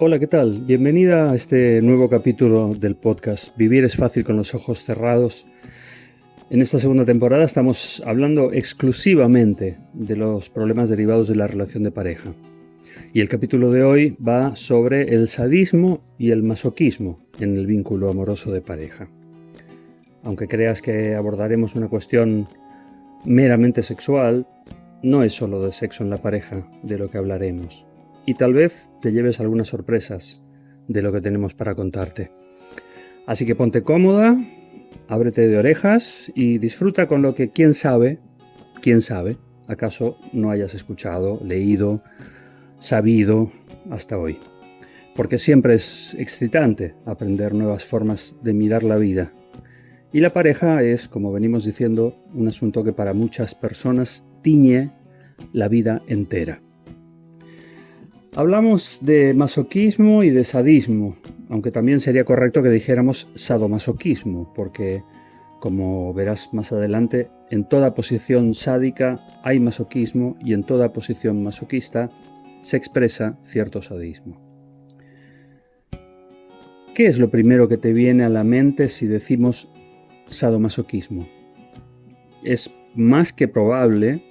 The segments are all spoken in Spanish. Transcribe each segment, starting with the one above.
Hola, ¿qué tal? Bienvenida a este nuevo capítulo del podcast Vivir es fácil con los ojos cerrados. En esta segunda temporada estamos hablando exclusivamente de los problemas derivados de la relación de pareja. Y el capítulo de hoy va sobre el sadismo y el masoquismo en el vínculo amoroso de pareja. Aunque creas que abordaremos una cuestión meramente sexual, no es solo de sexo en la pareja de lo que hablaremos. Y tal vez te lleves algunas sorpresas de lo que tenemos para contarte. Así que ponte cómoda, ábrete de orejas y disfruta con lo que quién sabe, acaso no hayas escuchado, leído, sabido hasta hoy. Porque siempre es excitante aprender nuevas formas de mirar la vida. Y la pareja es, como venimos diciendo, un asunto que para muchas personas tiñe la vida entera. Hablamos de masoquismo y de sadismo, aunque también sería correcto que dijéramos sadomasoquismo, porque, como verás más adelante, en toda posición sádica hay masoquismo y en toda posición masoquista se expresa cierto sadismo. ¿Qué es lo primero que te viene a la mente si decimos sadomasoquismo? Es más que probable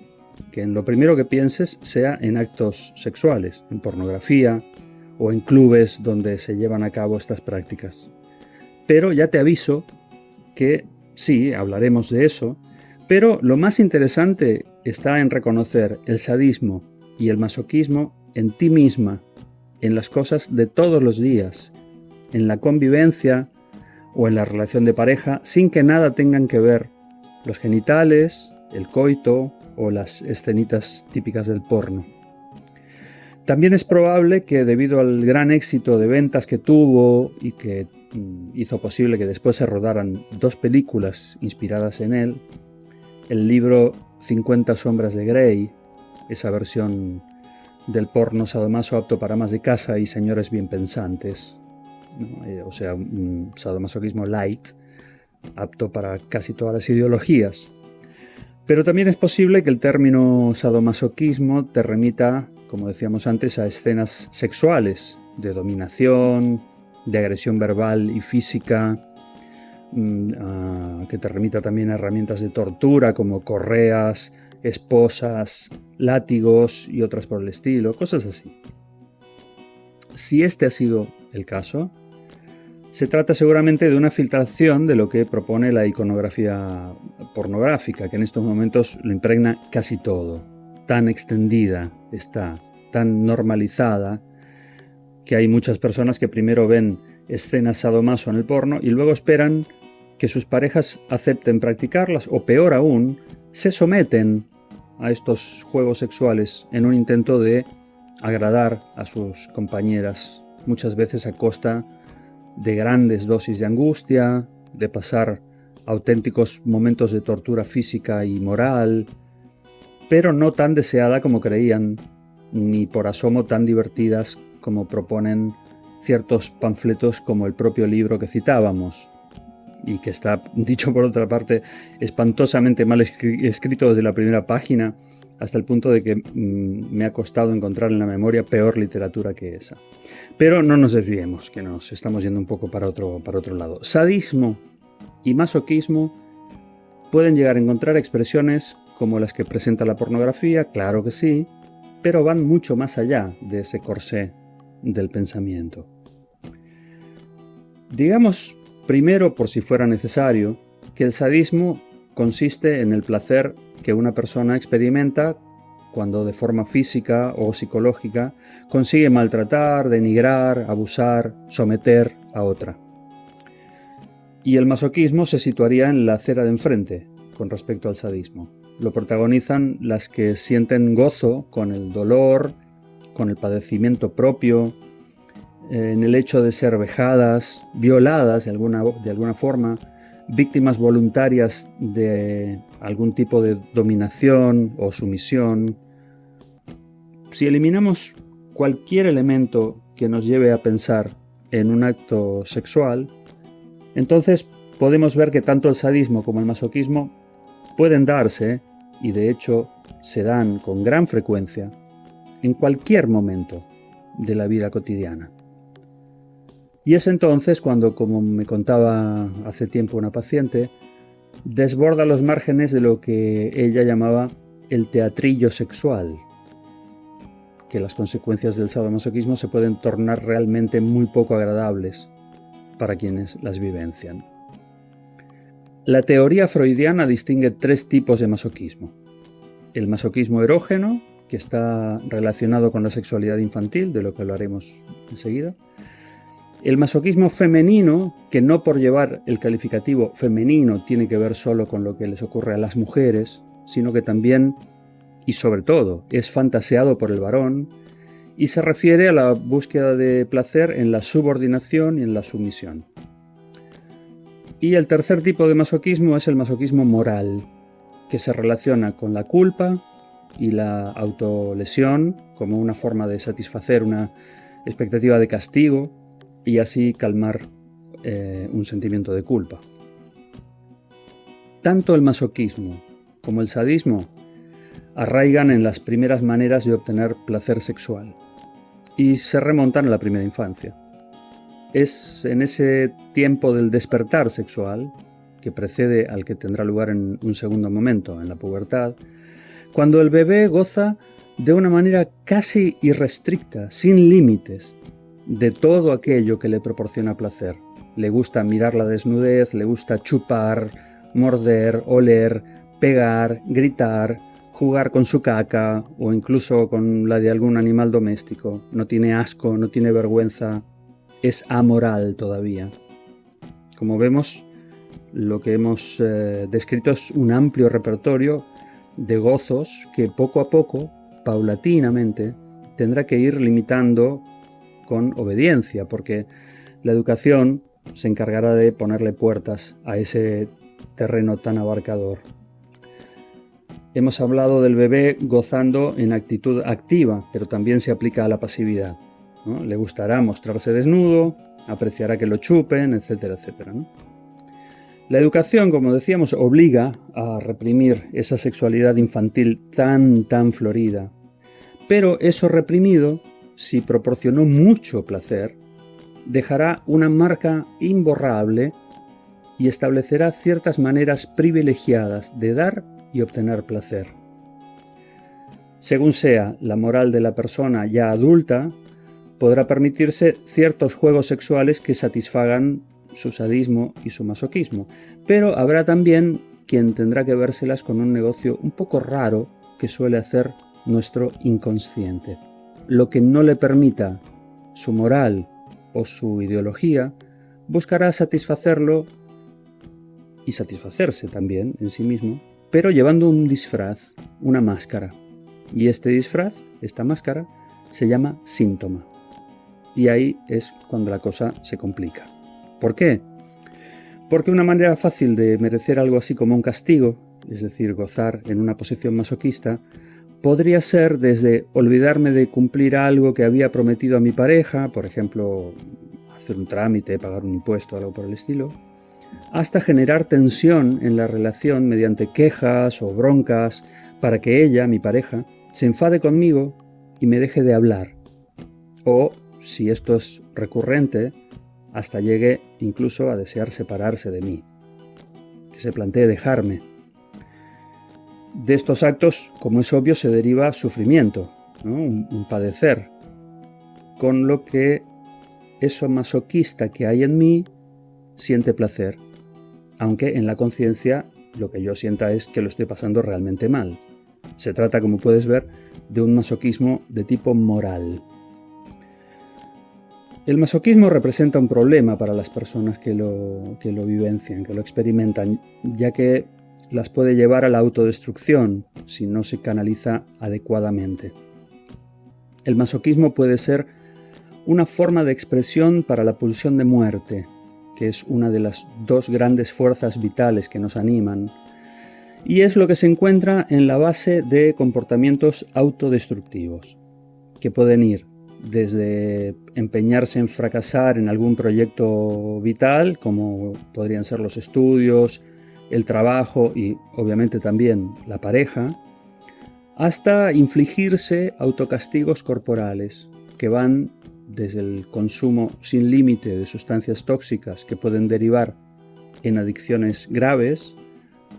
que en lo primero que pienses sea en actos sexuales, en pornografía o en clubes donde se llevan a cabo estas prácticas. Pero ya te aviso que sí, hablaremos de eso, pero lo más interesante está en reconocer el sadismo y el masoquismo en ti misma, en las cosas de todos los días, en la convivencia o en la relación de pareja, sin que nada tengan que ver los genitales, el coito o las escenitas típicas del porno. También es probable que debido al gran éxito de ventas que tuvo y que hizo posible que después se rodaran 2 películas inspiradas en él, el libro 50 sombras de Grey, esa versión del porno sadomaso apto para amas de casa y señores bien pensantes, ¿no? O sea, un sadomasoquismo light, apto para casi todas las ideologías. Pero también es posible que el término sadomasoquismo te remita, como decíamos antes, a escenas sexuales, de dominación, de agresión verbal y física, que te remita también a herramientas de tortura como correas, esposas, látigos y otras por el estilo, cosas así. Si este ha sido el caso, se trata seguramente de una filtración de lo que propone la iconografía pornográfica, que en estos momentos lo impregna casi todo. Tan extendida está, tan normalizada, que hay muchas personas que primero ven escenas sadomaso en el porno y luego esperan que sus parejas acepten practicarlas, o peor aún, se someten a estos juegos sexuales en un intento de agradar a sus compañeras, muchas veces a costa de grandes dosis de angustia, de pasar auténticos momentos de tortura física y moral, pero no tan deseada como creían, ni por asomo tan divertidas como proponen ciertos panfletos como el propio libro que citábamos, y que está, dicho por otra parte, espantosamente mal escrito desde la primera página, hasta el punto de que me ha costado encontrar en la memoria peor literatura que esa. Pero no nos desviemos, que nos estamos yendo un poco para otro lado. Sadismo y masoquismo pueden llegar a encontrar expresiones como las que presenta la pornografía, claro que sí, pero van mucho más allá de ese corsé del pensamiento. Digamos primero, por si fuera necesario, que el sadismo consiste en el placer que una persona experimenta cuando de forma física o psicológica consigue maltratar, denigrar, abusar, someter a otra. Y el masoquismo se situaría en la acera de enfrente con respecto al sadismo. Lo protagonizan las que sienten gozo con el dolor, con el padecimiento propio, en el hecho de ser vejadas, violadas de alguna forma, víctimas voluntarias de algún tipo de dominación o sumisión. Si eliminamos cualquier elemento que nos lleve a pensar en un acto sexual, entonces podemos ver que tanto el sadismo como el masoquismo pueden darse, y de hecho se dan con gran frecuencia, en cualquier momento de la vida cotidiana. Y es entonces cuando, como me contaba hace tiempo una paciente, desborda los márgenes de lo que ella llamaba el teatrillo sexual, que las consecuencias del sadomasoquismo se pueden tornar realmente muy poco agradables para quienes las vivencian. La teoría freudiana distingue 3 tipos de masoquismo. El masoquismo erógeno, que está relacionado con la sexualidad infantil, de lo que hablaremos enseguida. El masoquismo femenino, que no por llevar el calificativo femenino tiene que ver solo con lo que les ocurre a las mujeres, sino que también, y sobre todo, es fantaseado por el varón, y se refiere a la búsqueda de placer en la subordinación y en la sumisión. Y el tercer tipo de masoquismo es el masoquismo moral, que se relaciona con la culpa y la autolesión como una forma de satisfacer una expectativa de castigo y así calmar un sentimiento de culpa. Tanto el masoquismo como el sadismo arraigan en las primeras maneras de obtener placer sexual y se remontan a la primera infancia. Es en ese tiempo del despertar sexual, que precede al que tendrá lugar en un segundo momento, en la pubertad, cuando el bebé goza de una manera casi irrestricta, sin límites, de todo aquello que le proporciona placer. Le gusta mirar la desnudez, le gusta chupar, morder, oler, pegar, gritar, jugar con su caca o incluso con la de algún animal doméstico. No tiene asco, no tiene vergüenza, es amoral todavía. Como vemos, lo que hemos descrito es un amplio repertorio de gozos que poco a poco, paulatinamente, tendrá que ir limitando con obediencia, porque la educación se encargará de ponerle puertas a ese terreno tan abarcador. Hemos hablado del bebé gozando en actitud activa, pero también se aplica a la pasividad, ¿no? Le gustará mostrarse desnudo, apreciará que lo chupen, etcétera, etcétera, ¿no? La educación, como decíamos, obliga a reprimir esa sexualidad infantil tan florida. Pero eso reprimido, si proporcionó mucho placer, dejará una marca imborrable y establecerá ciertas maneras privilegiadas de dar y obtener placer. Según sea la moral de la persona ya adulta, podrá permitirse ciertos juegos sexuales que satisfagan su sadismo y su masoquismo, pero habrá también quien tendrá que vérselas con un negocio un poco raro que suele hacer nuestro inconsciente. Lo que no le permita su moral o su ideología, buscará satisfacerlo y satisfacerse también en sí mismo, pero llevando un disfraz, una máscara. Y este disfraz, esta máscara, se llama síntoma. Y ahí es cuando la cosa se complica. ¿Por qué? Porque una manera fácil de merecer algo así como un castigo, es decir, gozar en una posición masoquista, podría ser desde olvidarme de cumplir algo que había prometido a mi pareja, por ejemplo, hacer un trámite, pagar un impuesto, algo por el estilo, hasta generar tensión en la relación mediante quejas o broncas para que ella, mi pareja, se enfade conmigo y me deje de hablar. O, si esto es recurrente, hasta llegue incluso a desear separarse de mí, que se plantee dejarme. De estos actos, como es obvio, se deriva sufrimiento, ¿no? un padecer, con lo que eso masoquista que hay en mí siente placer, aunque en la conciencia lo que yo sienta es que lo estoy pasando realmente mal. Se trata, como puedes ver, de un masoquismo de tipo moral. El masoquismo representa un problema para las personas que lo vivencian, que lo experimentan, ya que las puede llevar a la autodestrucción si no se canaliza adecuadamente. El masoquismo puede ser una forma de expresión para la pulsión de muerte, que es una de las 2 grandes fuerzas vitales que nos animan, y es lo que se encuentra en la base de comportamientos autodestructivos, que pueden ir desde empeñarse en fracasar en algún proyecto vital, como podrían ser los estudios, el trabajo y obviamente también la pareja, hasta infligirse autocastigos corporales que van desde el consumo sin límite de sustancias tóxicas que pueden derivar en adicciones graves,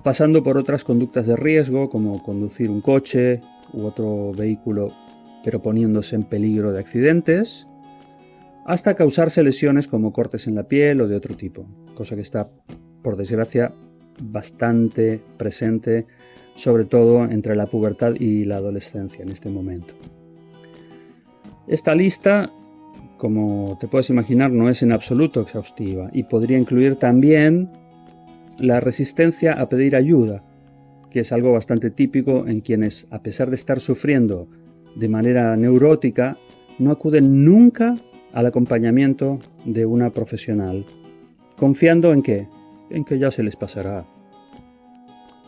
pasando por otras conductas de riesgo como conducir un coche u otro vehículo pero poniéndose en peligro de accidentes, hasta causarse lesiones como cortes en la piel o de otro tipo, cosa que está, por desgracia, bastante presente, sobre todo entre la pubertad y la adolescencia en este momento. Esta lista, como te puedes imaginar, no es en absoluto exhaustiva y podría incluir también la resistencia a pedir ayuda, que es algo bastante típico en quienes, a pesar de estar sufriendo de manera neurótica, no acuden nunca al acompañamiento de una profesional, confiando en que ya se les pasará.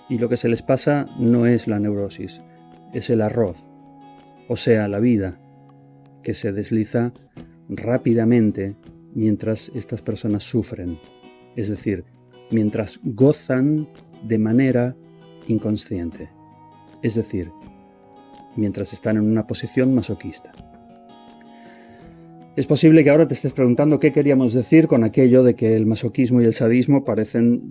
Y lo que se les pasa no es la neurosis, es el arroz, o sea, la vida, que se desliza rápidamente mientras estas personas sufren, es decir, mientras gozan de manera inconsciente, es decir, mientras están en una posición masoquista. Es posible que ahora te estés preguntando qué queríamos decir con aquello de que el masoquismo y el sadismo parecen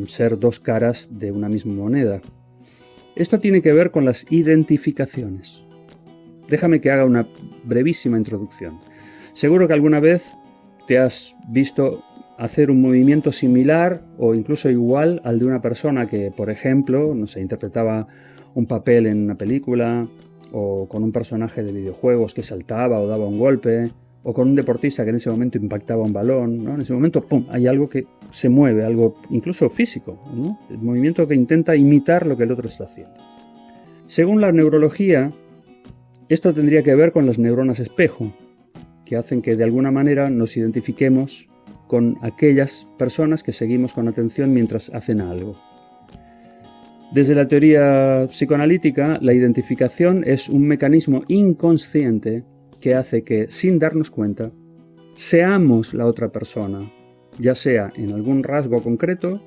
ser dos caras de una misma moneda. Esto tiene que ver con las identificaciones. Déjame que haga una brevísima introducción. Seguro que alguna vez te has visto hacer un movimiento similar o incluso igual al de una persona que, por ejemplo, interpretaba un papel en una película, o con un personaje de videojuegos que saltaba o daba un golpe, o con un deportista que en ese momento impactaba un balón, ¿no? En ese momento, ¡pum!, hay algo que se mueve, algo incluso físico, ¿no? El movimiento que intenta imitar lo que el otro está haciendo. Según la neurología, esto tendría que ver con las neuronas espejo, que hacen que de alguna manera nos identifiquemos con aquellas personas que seguimos con atención mientras hacen algo. Desde la teoría psicoanalítica, la identificación es un mecanismo inconsciente que hace que, sin darnos cuenta, seamos la otra persona, ya sea en algún rasgo concreto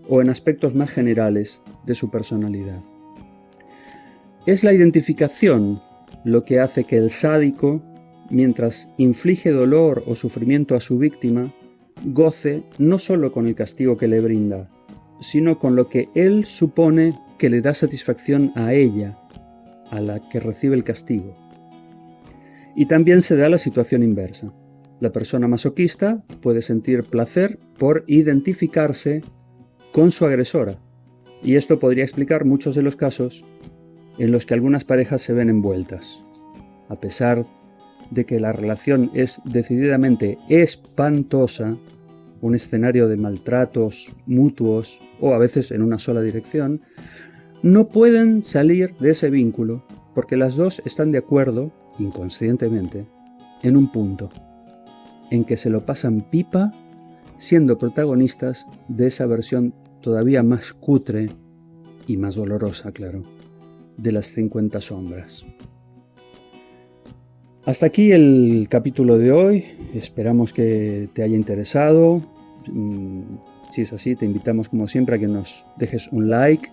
o en aspectos más generales de su personalidad. Es la identificación lo que hace que el sádico, mientras inflige dolor o sufrimiento a su víctima, goce no solo con el castigo que le brinda, sino con lo que él supone que le da satisfacción a ella, a la que recibe el castigo. Y también se da la situación inversa. La persona masoquista puede sentir placer por identificarse con su agresora, y esto podría explicar muchos de los casos en los que algunas parejas se ven envueltas. A pesar de que la relación es decididamente espantosa, un escenario de maltratos mutuos o a veces en una sola dirección, no pueden salir de ese vínculo porque las dos están de acuerdo, inconscientemente, en un punto, en que se lo pasan pipa siendo protagonistas de esa versión todavía más cutre y más dolorosa, claro, de las 50 sombras. Hasta aquí el capítulo de hoy, esperamos que te haya interesado. Si es así, te invitamos como siempre a que nos dejes un like,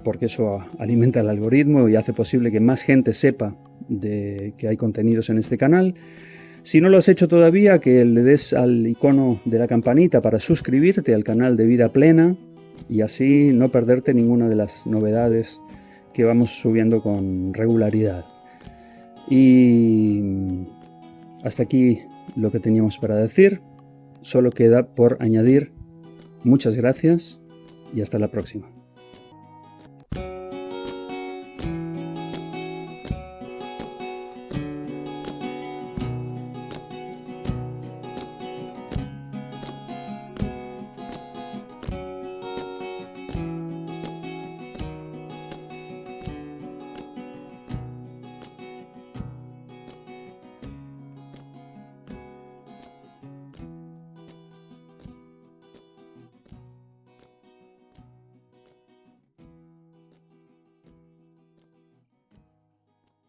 porque eso alimenta el algoritmo y hace posible que más gente sepa de que hay contenidos en este canal. Si no lo has hecho todavía, que le des al icono de la campanita para suscribirte al canal de Vida Plena y así no perderte ninguna de las novedades que vamos subiendo con regularidad. Y hasta aquí lo que teníamos para decir. Solo queda por añadir muchas gracias y hasta la próxima.